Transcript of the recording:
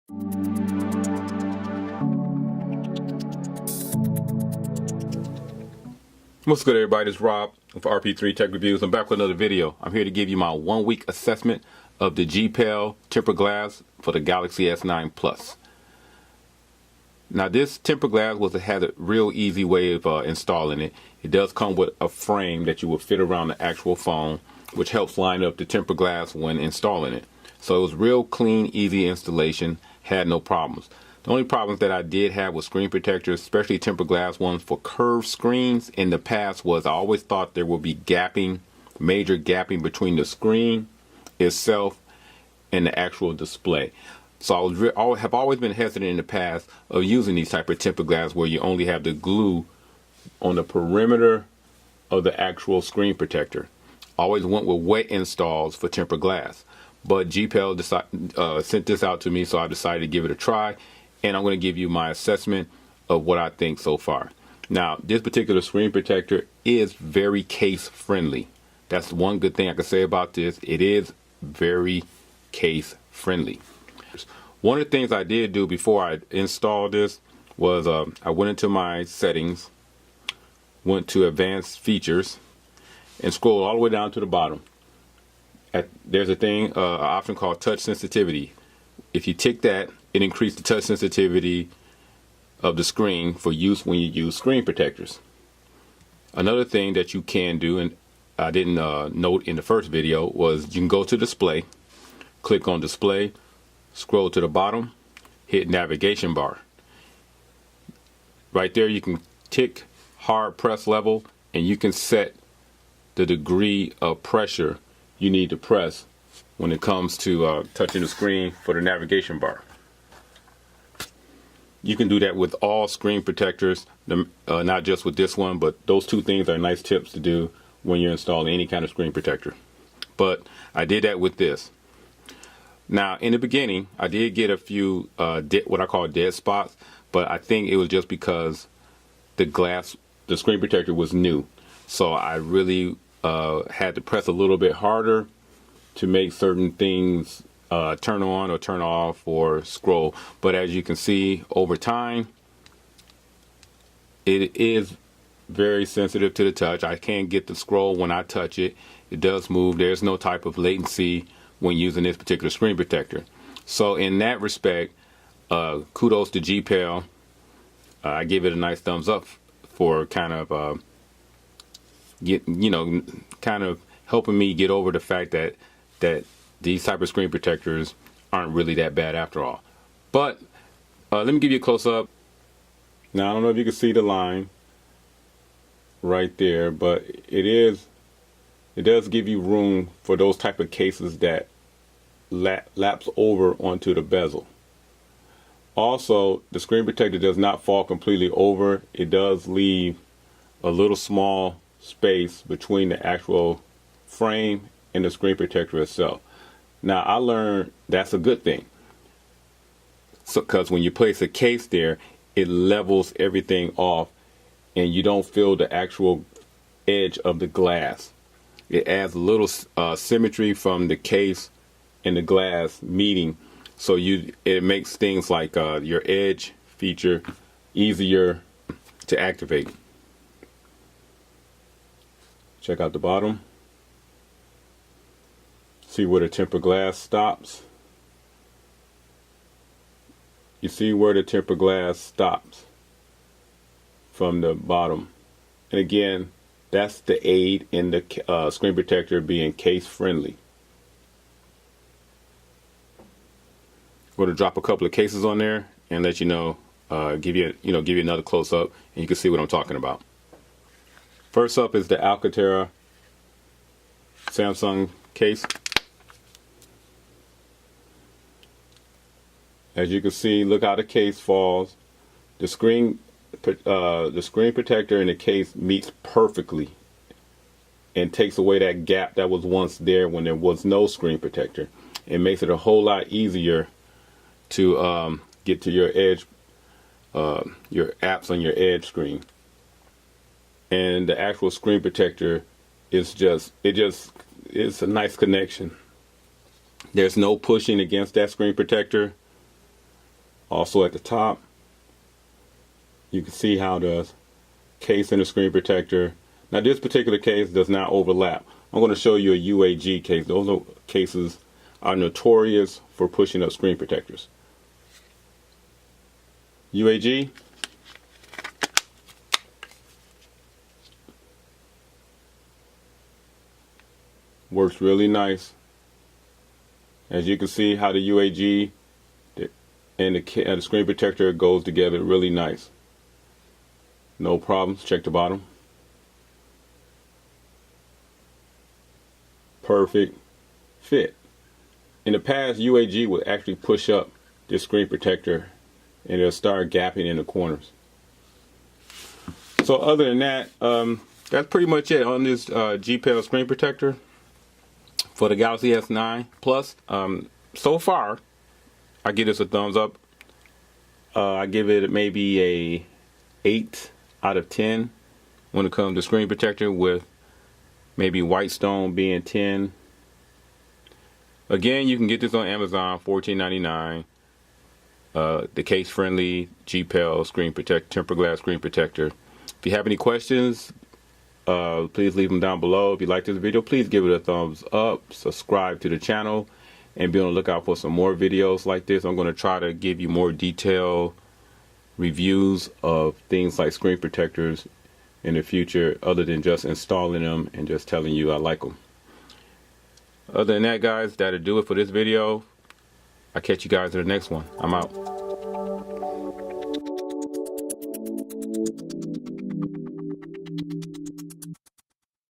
What's good, everybody? It's Rob with RP3 Tech Reviews. I'm back with another video. I'm here to give you my 1-week assessment of the GPel Temper Glass for the Galaxy S9 Plus. Now, this temper glass has a real easy way of installing it. It does come with a frame that you will fit around the actual phone, which helps line up the temper glass when installing it. So it was real clean, easy installation, had no problems. The only problems that I did have with screen protectors, especially temper glass ones for curved screens in the past, was I always thought there would be gapping, major gapping between the screen itself and the actual display. So I have always been hesitant in the past of using these type of temper glass where you only have the glue on the perimeter of the actual screen protector. Always went with wet installs for temper glass. But GPel sent this out to me, so I decided to give it a try. And I'm going to give you my assessment of what I think so far. Now, this particular screen protector is very case friendly. That's one good thing I can say about this. It is very case friendly. One of the things I did do before I installed this was I went into my settings, went to advanced features, and scrolled all the way down to the bottom. There's an option called touch sensitivity. If you tick that, it increases the touch sensitivity of the screen for use when you use screen protectors. Another thing that you can do, and I didn't note in the first video, was you can go to display, click on display, scroll to the bottom, hit navigation bar. Right there you can tick hard press level, and you can set the degree of pressure you need to press when it comes to touching the screen for the navigation bar. You can do that with all screen protectors, not just with this one, but those two things are nice tips to do when you're installing any kind of screen protector. But I did that with this. Now, in the beginning, I did get a few what I call dead spots, but I think it was just because the screen protector was new. So I really had to press a little bit harder to make certain things turn on or turn off or scroll. But as you can see, over time, it is very sensitive to the touch. I can't get the scroll when I touch it. It does move. There's no type of latency when using this particular screen protector. So in that respect, kudos to GPel. I give it a nice thumbs up for kind of kind of helping me get over the fact that these type of screen protectors aren't really that bad after all. But let me give you a close-up. Now, I don't know if you can see the line right there, but it does give you room for those type of cases that lapse over onto the bezel. Also, the screen protector does not fall completely over. It does leave a little small space between the actual frame and the screen protector itself. Now, I learned that's a good thing. So, because when you place a case there, it levels everything off and you don't feel the actual edge of the glass. It adds a little symmetry from the case and the glass meeting. So it makes things like your edge feature easier to activate. Check out the bottom. See where the temper glass stops. You see where the temper glass stops from the bottom. And again, that's the aid in the screen protector being case friendly. I'm going to drop a couple of cases on there and let you know, give you another close up, and you can see what I'm talking about. First up is the Alcantara Samsung case. As you can see, look how the case falls. The screen protector in the case meets perfectly and takes away that gap that was once there when there was no screen protector. It makes it a whole lot easier to get to your edge, your apps on your edge screen. And the actual screen protector is it's a nice connection. There's no pushing against that screen protector. Also at the top, you can see how the case and the screen protector. Now this particular case does not overlap. I'm going to show you a UAG case. Those cases are notorious for pushing up screen protectors. UAG. Works really nice. As you can see how the UAG and the screen protector goes together really nice. No problems. Check the bottom. Perfect fit. In the past, UAG would actually push up this screen protector and it'll start gapping in the corners. So other than that, that's pretty much it on this GPel screen protector for the Galaxy S9 Plus. So far, I give this a thumbs up. I give it maybe a 8 out of 10 when it comes to screen protector, with maybe white stone being 10. Again, you can get this on Amazon, $14.99. The case-friendly GPel screen temper glass screen protector. If you have any questions, please leave them down below. If you like this video, please give it a thumbs up, subscribe to the channel, and be on the lookout for some more videos like this. I'm going to try to give you more detailed reviews of things like screen protectors in the future, other than just installing them and just telling you I like them. Other than that, guys, that'll do it for this video. I'll catch you guys in the next one. I'm out.